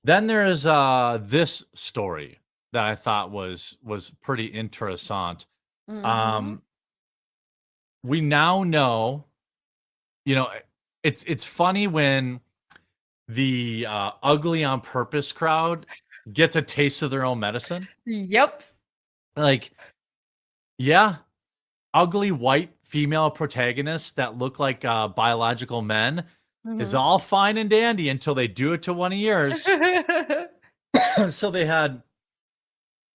Then there's this story that I thought was pretty interessant. Mhm. Um, we now know, you know, it's funny when the ugly on purpose crowd gets a taste of their own medicine. Yep. Like, yeah, ugly white female protagonists that look like biological men is Mhm. all fine and dandy until they do it to one of yours. So they had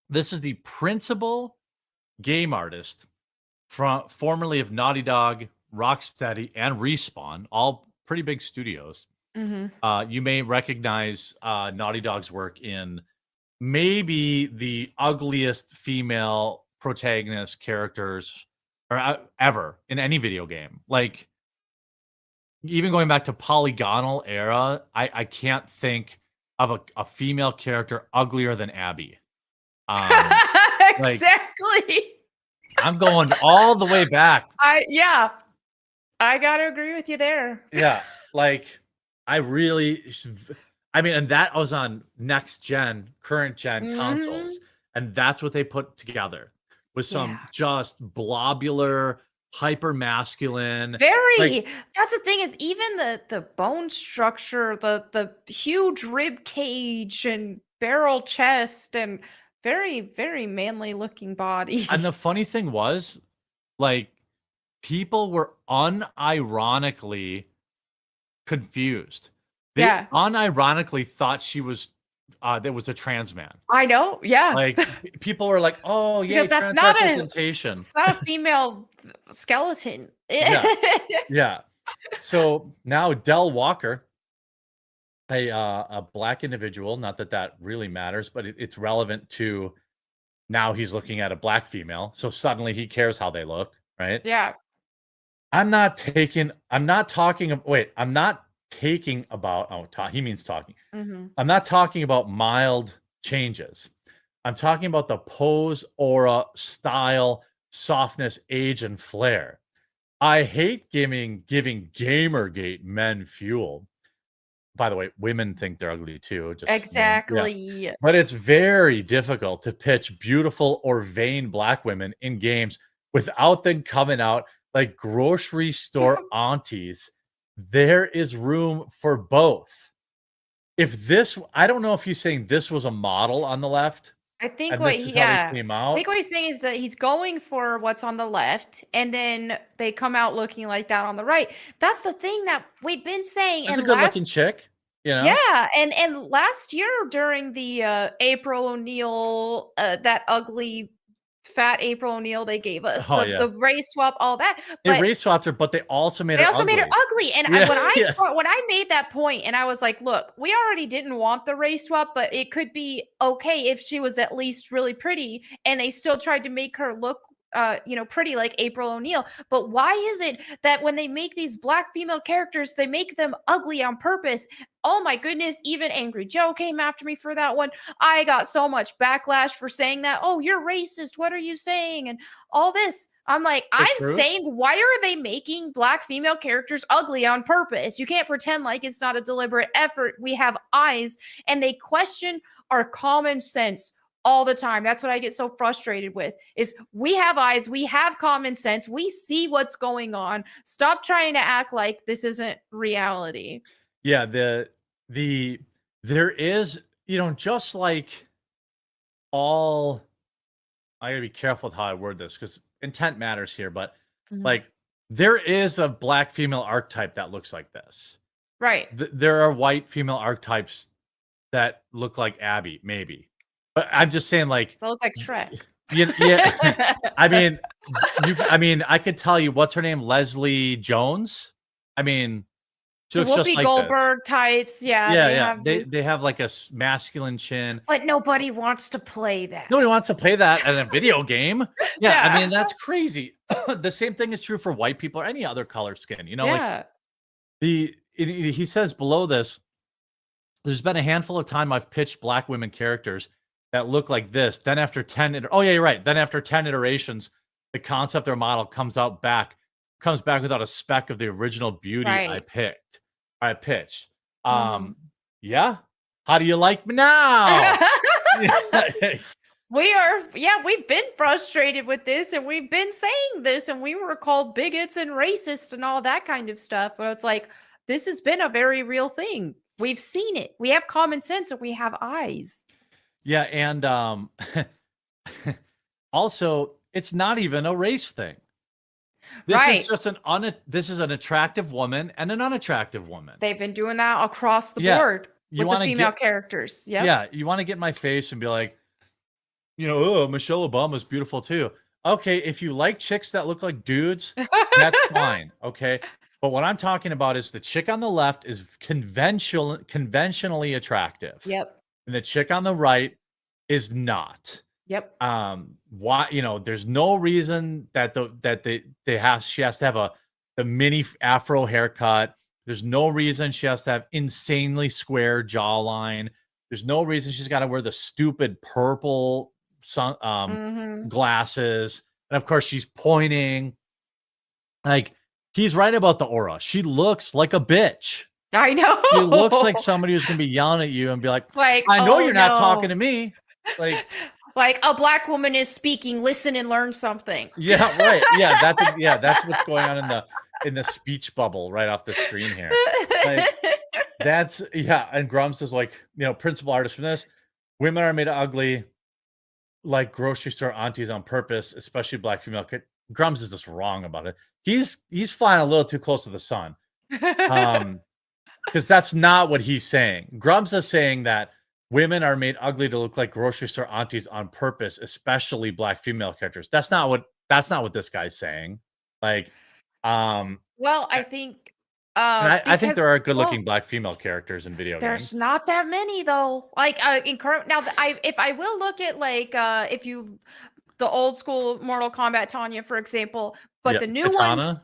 this is the principal game artist from formerly of Naughty Dog, Rocksteady, and Respawn, all pretty big studios. Mhm. You may recognize Naughty Dog's work in maybe the ugliest female protagonist characters or ever in any video game. Like even going back to polygonal era, I can't think of a female character uglier than Abby. Like Exactly. I'm going all the way back. Yeah, I gotta agree with you there. Yeah, like I really, I mean, and that was on next gen, current gen consoles, Mhm. and that's what they put together with Yeah. some just blobular, hyper masculine, like Very. That's the thing is even the bone structure, the huge rib cage and barrel chest and very, very manly looking and body. the funny thing was, like, people were unironically confused. They Yeah. unironically thought she was, there was a trans man. I know, yeah. Like, people were like, "Oh, yay, Because that's trans not a representation." it's not a female skeleton. Yeah, yeah. So, now Del Walker, a black individual, not that that really matters, but it's relevant to now he's looking at a black female, so suddenly he cares how they look, right? Yeah. I'm not talking ab wait, I'm not taking about oh, he means talking. Mhm. I'm not talking about mild changes. I'm talking about the pose, aura, style, softness, age, and flair. I hate giving Gamergate men fuel. By the way, women think they're ugly too, just saying. Yeah. Exactly. But it's very difficult to pitch beautiful or vain black women in games without them coming out like grocery store aunties. There is room for both. If this, I don't know if he's saying this was a model on the left I think and what this he is how they yeah. came I think out. what he's saying is that he's going for what's on the left, and then they come out looking like that on the right. That's the thing that we've been saying, This is a and good looking last chick, you know? yeah, and last year during the, April O'Neil, that ugly fat April O'Neil they gave us, Oh the yeah. race swap, all that, They but race swapped her, but they also made they her also made her ugly. ugly, and Yeah, yeah. when I made that point and I was like, "Look, we already didn't want the race swap, but it could be okay if she was at least really pretty," and they still tried to make her look, pretty like April O'Neil, but why is it that when they make these black female characters, they make them ugly on purpose? Oh my goodness, even Angry Joe came after me for that one. I got so much backlash for saying that, "Oh, you're racist. What are you saying?" and all this. I'm like, The I'm truth. saying, why are they making black female characters ugly on purpose? You can't pretend like it's not a deliberate effort. We have eyes, and they question our common sense all the time. That's what I get so frustrated with is we have eyes, we have common sense, we see what's going on. Stop trying to act like this isn't reality. Yeah, the there is, just like all I gotta be careful with how I word this because intent matters here, but Mhm. like there is a black female archetype that looks like this. Right. There are white female archetypes that look like Abby, maybe. But I'm just saying, like, They look like Shrek. yeah. I mean, I mean, I could tell you what's her name, Leslie Jones. I mean, she The looks just Whoopi like this. Goldberg types, yeah, Yeah, they yeah. have They this, have like a masculine chin. but nobody wants to play that. Nobody wants to play that in a video game. Yeah, I Yeah. mean, that's crazy. The same thing is true for white people or any other color skin. Like Yeah. he says below this, there's been a handful of time I've pitched black women characters that look like this. Then after 10, oh yeah, you're right. Then after 10 iterations, the concept or model comes back without a speck of the original beauty Right. I pitched. Mhm. Yeah, How do you like me now? We've been frustrated with this, and we've been saying this, and we were called bigots and racists and all that kind of stuff. Where it's like, this has been a very real thing. We've seen it. We have common sense and we have eyes. Yeah, and also, it's not even a race thing. This is just this is an attractive woman and an unattractive woman. They've been doing that across the board with the female characters. Yep. Yeah, you want to get in my face and be like, oh, Michelle Obama's beautiful too. Okay, if you like chicks that look like dudes, that's fine. Okay. But what I'm talking about is the chick on the left is conventionally attractive. Yep. And the chick on the right is not. Yep. Why, there's no reason that she has to have the mini afro haircut. There's no reason she has to have insanely square jawline. There's no reason she's got to wear the stupid purple glasses. And of course she's pointing. Like, he's right about the aura. She looks like a bitch. I know. She looks like somebody who's gonna be yelling at you and be like, I know you're not talking to me. Like a black woman is speaking, listen and learn something. Yeah, right. Yeah, that's what's going on in the speech bubble right off the screen here. And Grumps is like, principal artist from this. Women are made ugly like grocery store aunties on purpose, especially black female. Grumps is just wrong about it. He's flying a little too close to the sun. Because that's not what he's saying. Grumps is saying that women are made ugly to look like grocery store aunties on purpose, especially black female characters. That's not what this guy's saying. I think I think there are good-looking black female characters in video games. There's not that many though. If I will look at the old school Mortal Kombat Tanya, for example, but the new Katana? ones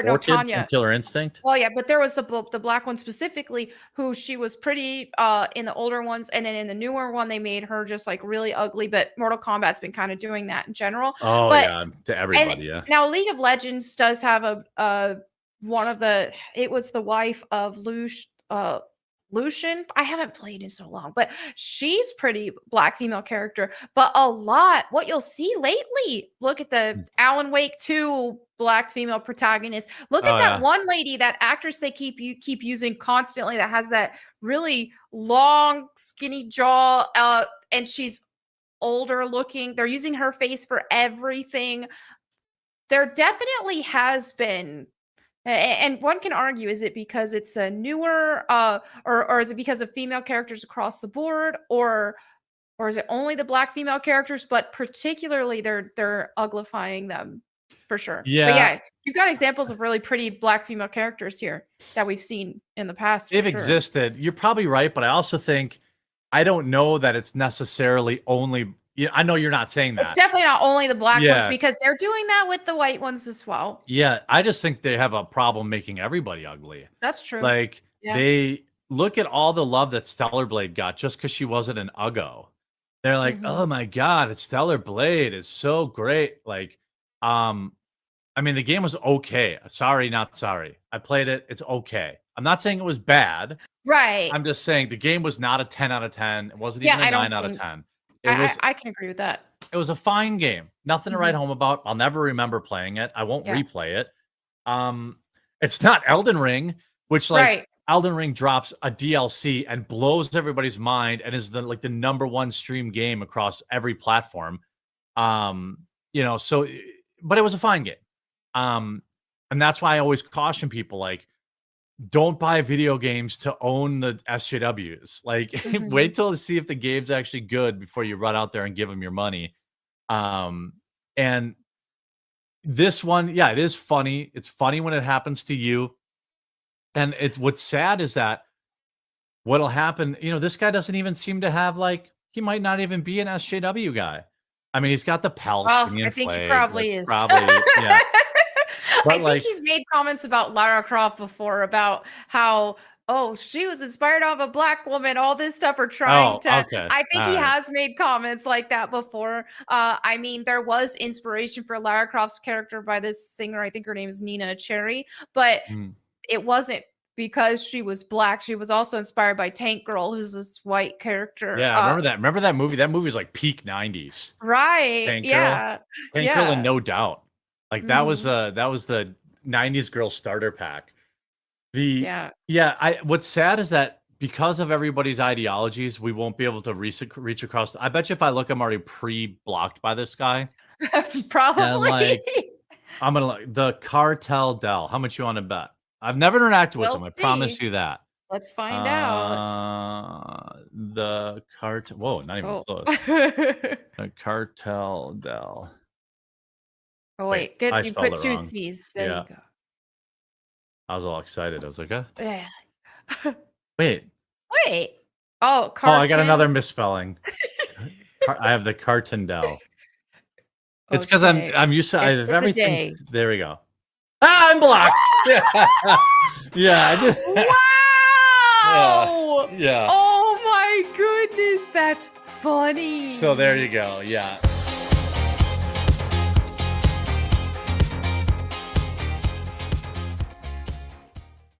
no Tanya Killer Instinct. Well, yeah, but there was the black one specifically who she was pretty in the older ones, and then in the newer one they made her just like really ugly. But Mortal Kombat's been kind of doing that in general. To everybody. Yeah. Now League of Legends does have it was the wife of Lucian. I haven't played in so long, but she's pretty black female character. But what you'll see lately, look at the Alan Wake 2 black female protagonist. Look at that one lady, that actress they keep using constantly, that has that really long, skinny jaw, and she's older looking. They're using her face for everything. There definitely has been. And one can argue, is it because it's a newer, or is it because of female characters across the board, or is it only the black female characters, but particularly they're uglifying them for sure. Yeah. But yeah, you've got examples of really pretty black female characters here that we've seen in the past. They've existed. You're probably right, but I also think, I don't know that it's necessarily only. I know you're not saying that. It's definitely not only the black ones, because they're doing that with the white ones as well. Yeah, I just think they have a problem making everybody ugly. That's true. They look at all the love that Stellar Blade got just because she wasn't an Uggo. They're like, oh my God, it's Stellar Blade. It's so great. The game was okay. Sorry, not sorry. I played it. It's okay. I'm not saying it was bad. Right. I'm just saying the game was not a 10 out of 10. It wasn't even a 9 out of 10. I can agree with that. It was a fine game. Nothing to write home about. I'll never remember playing it. I won't replay it. It's not Elden Ring, which Elden Ring drops a DLC and blows everybody's mind and is the number one stream game across every platform. But it was a fine game. And that's why I always caution people, don't buy video games to own the SJWs. Wait till to see if the game's actually good before you run out there and give them your money. And this one, it is funny. It's funny when it happens to you. And what's sad is that what'll happen, this guy doesn't even seem to have he might not even be an SJW guy. I mean, he's got the pal. I think he probably is. Yeah. But I think he's made comments about Lara Croft before, about how, she was inspired off a black woman, all this stuff, or trying to. Okay. I think he has made comments like that before. There was inspiration for Lara Croft's character by this singer. I think her name is Nina Cherry, but it wasn't because she was black. She was also inspired by Tank Girl, who's this white character. Yeah, I remember that. Remember that movie? That movie was like peak 90s. Right. Tank Girl. Yeah. Tank Girl, and no doubt. Like that was Mhm. the 90s girl starter pack. Yeah. What's sad is that because of everybody's ideologies, we won't be able to reach across. I bet you if I look, I'm already pre-blocked by this guy. And Probably. like, I'm gonna the cartel Dell. How much you want to bet? I've never interacted with We'll him. I promise see. you that. Let's find out. The cartel. Whoa, not even Oh. close. The cartel Dell. Oh Wait, wait, good. I You spelled put it two wrong. C's. There Yeah. you go. I was all excited. I was like, huh? Yeah. Wait. Wait. Oh, Oh, I got carton. another misspelling. I have the Cartendale. It's because Okay. I'm used to It's a everything. day. There we go. Ah, I'm blocked. Yeah, I did. Wow! Yeah. Oh my goodness, that's funny. So there you go. Yeah.